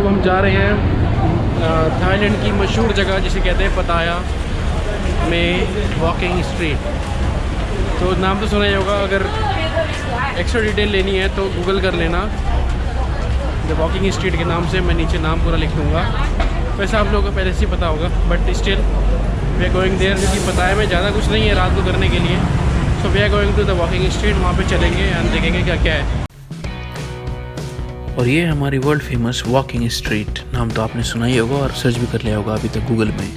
अब हम जा रहे हैं थाईलैंड की मशहूर जगह जिसे कहते हैं पताया में वॉकिंग स्ट्रीट। तो नाम तो सुना ही होगा, अगर एक्स्ट्रा डिटेल लेनी है तो गूगल कर लेना द वॉकिंग स्ट्रीट के नाम से। मैं नीचे नाम पूरा लिख दूँगा। वैसे आप लोगों को पहले से ही पता होगा, but still we are going there, क्योंकि पताया में ज़्यादा कुछ नहीं है रात को करने के लिए। So we are going to the walking street, वहाँ पे चलेंगे एंड देखेंगे क्या क्या है। और ये हमारी वर्ल्ड फेमस वॉकिंग स्ट्रीट, नाम तो आपने सुना ही होगा और सर्च भी कर लिया होगा अभी तक गूगल में।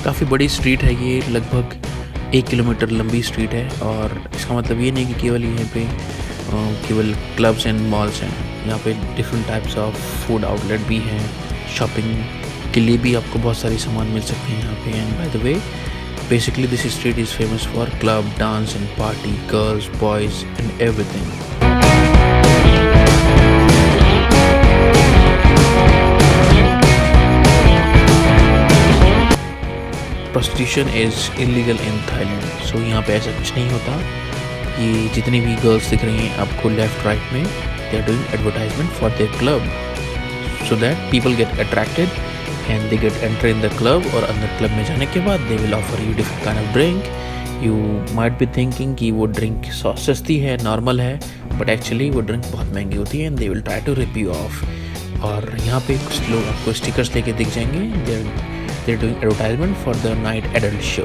काफ़ी बड़ी स्ट्रीट है ये, लगभग 1 किलोमीटर लंबी स्ट्रीट है। और इसका मतलब ये नहीं कि केवल यहाँ पे केवल क्लब्स एंड मॉल्स हैं। यहाँ पे different types of food outlet भी हैं, शॉपिंग के लिए भी आपको बहुत सारी सामान मिल सकते हैं यहाँ पे। And by the way basically this street is famous for club, dance and party, girls, boys and everything. Prostitution is illegal in Thailand. So यहाँ पे ऐसा कुछ नहीं होता। ये जितनी भी गर्ल्स दिख रही हैं आपको लेफ्ट राइट में, they are doing advertisement for their club so that people get attracted and they get enter in the club. और अंदर क्लब में जाने के बाद they will offer you different kind of drink. You might be thinking कि वो drink सस्ती है, नॉर्मल है, बट एक्चुअली वो ड्रिंक बहुत महंगी होती है and they will try to rip you off. और यहाँ पे कुछ लोग आपको स्टिकर्स लेके दिख जाएंगे, they are doing advertisement for the night adult show.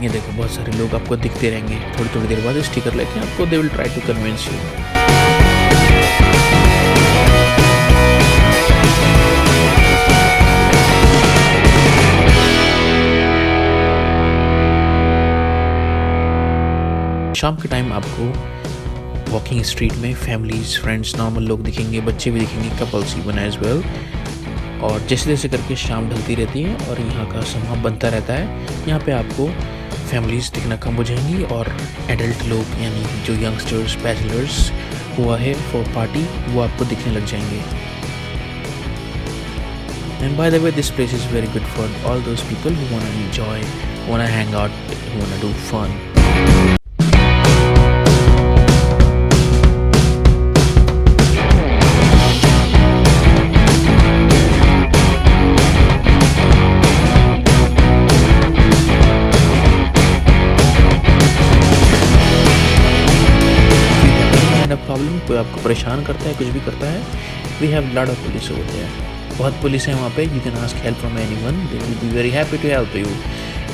ये देखो बहुत सारे लोग आपको दिखते रहेंगे, थोड़ी थोड़ी देर बाद स्टिकर लेके आपको they will try to convince you. शाम के टाइम आपको वॉकिंग स्ट्रीट में फैमिलीज, फ्रेंड्स, नॉर्मल लोग दिखेंगे, बच्चे भी दिखेंगे, कपल्स इवन एज वेल। और जैसे जैसे करके शाम ढलती रहती है और यहाँ का समय बनता रहता है, यहाँ पे आपको फैमिलीज दिखना कम हो जाएंगी और एडल्ट लोग यानी जो यंगस्टर्स, बैचलर्स हुआ है फॉर पार्टी, वो आपको दिखने लग जाएंगे। And by the way this place is very good for all those people who want to enjoy, want to hang out, want to do fun. Problem कोई आपको परेशान करता है, कुछ भी करता है, we have lot of police over there. बहुत पुलिस है वहाँ पे, you can ask help from anyone, they will be very happy to help you.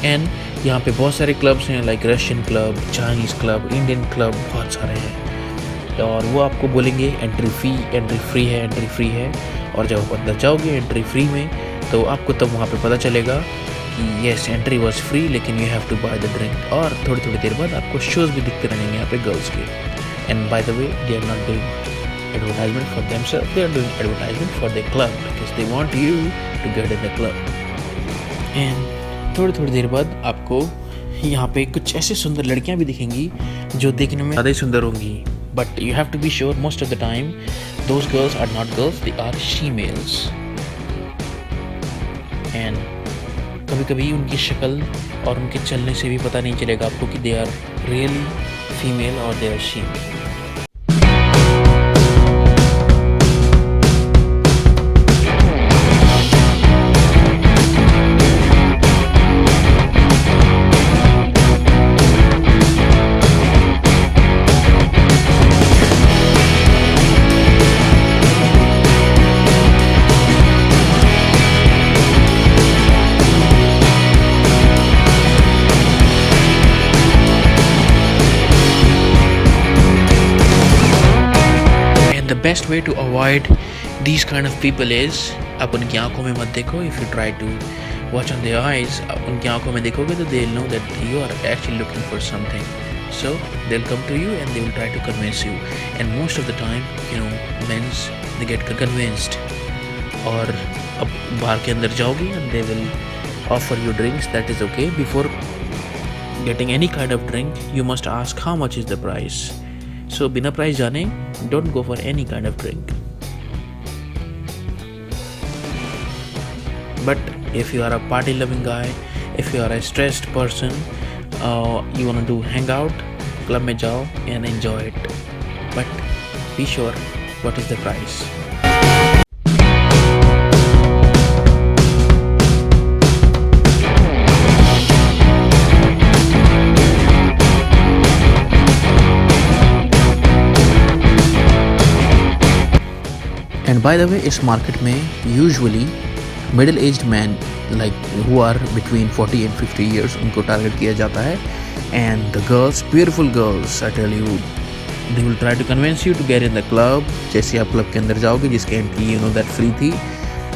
And यहाँ पे बहुत सारे क्लब्स हैं, like Russian club, Chinese club, Indian club, बहुत सारे हैं। और वो आपको बोलेंगे एंट्री फ्री है। और जब आप अंदर जाओगे एंट्री फ्री में, तो आपको तब वहाँ पे पता चलेगा कि येस एंट्री वॉज फ्री, लेकिन you have to buy the drink. और थोड़ी थोड़ी देर बाद आपको शोज़ भी दिखते रहेंगे यहाँ पे गर्ल्स के। And by the way, they are not doing advertisement for themselves, they are doing advertisement for their club because they want you to get in the club. And थोड़ी थोड़ी देर बाद आपको यहाँ पे कुछ ऐसे सुंदर लड़कियाँ भी दिखेंगी जो देखने में ज़्यादा ही सुंदर होंगी, but you have to be sure most of the time those girls are not girls, they are she-males. And कभी कभी उनकी शक्ल और उनके चलने से भी पता नहीं चलेगा आपको कि they are really female or they are she-male. The best way to avoid these kind of people is आप उनकी आंखों में मत देखो। If you try to watch on their eyes, आप उनकी आंखों में देखोगे तो they'll know that you are actually looking for something. So they'll come to you and they will try to convince you. And most of the time, you know, men's they get convinced. और अब बार के अंदर जाओगे and they will offer you drinks. That is okay. Before getting any kind of drink, you must ask how much is the price. So बिना price जाने don't go for any kind of drink. But if you are a party loving guy, if you are a stressed person, you want to do hang out, club में जाओ and enjoy it. But Be sure what is the price. And by the way, इस market में usually middle-aged men like who are between 40 and 50 years उनको target किया जाता है. And the girls, beautiful girls, I tell you, they will try to convince you to get in the club. जैसे आप club के अंदर जाओगे जिसकी entry you know that free थी,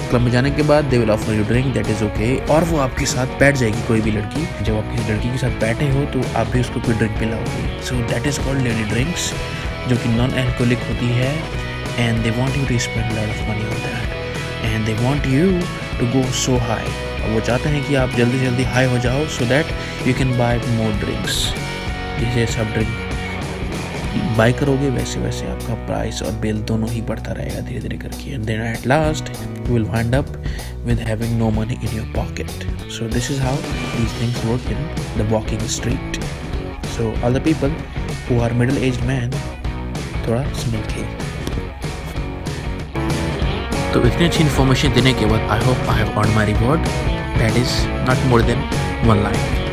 क्लब में जाने के बाद they will offer you drink, that is okay. और वो आपके साथ बैठ जाएगी कोई भी लड़की. जब आप किसी लड़की के साथ बैठे हो तो आप भी उसको कोई drink पिलाओगे. So that is called lady drinks, जो कि नॉन एल्कोहलिक होती है. And they want you to spend a lot of money on that. And they want you to go so high. और वो चाहते हैं कि आप जल्दी जल्दी हाई हो जाओ so that you can buy more drinks. जैसे सब ड्रिंक बाय करोगे वैसे वैसे आपका प्राइस और बिल दोनों ही बढ़ता रहेगा धीरे धीरे करके. And then at last you will wind up with having no money in your pocket. So this is how these things work in the walking street. So all the people who are middle-aged men, थोड़ा समझिए. तो इतनी अच्छी information देने के बाद I hope I have earned my reward. That is not more than 1 lakh.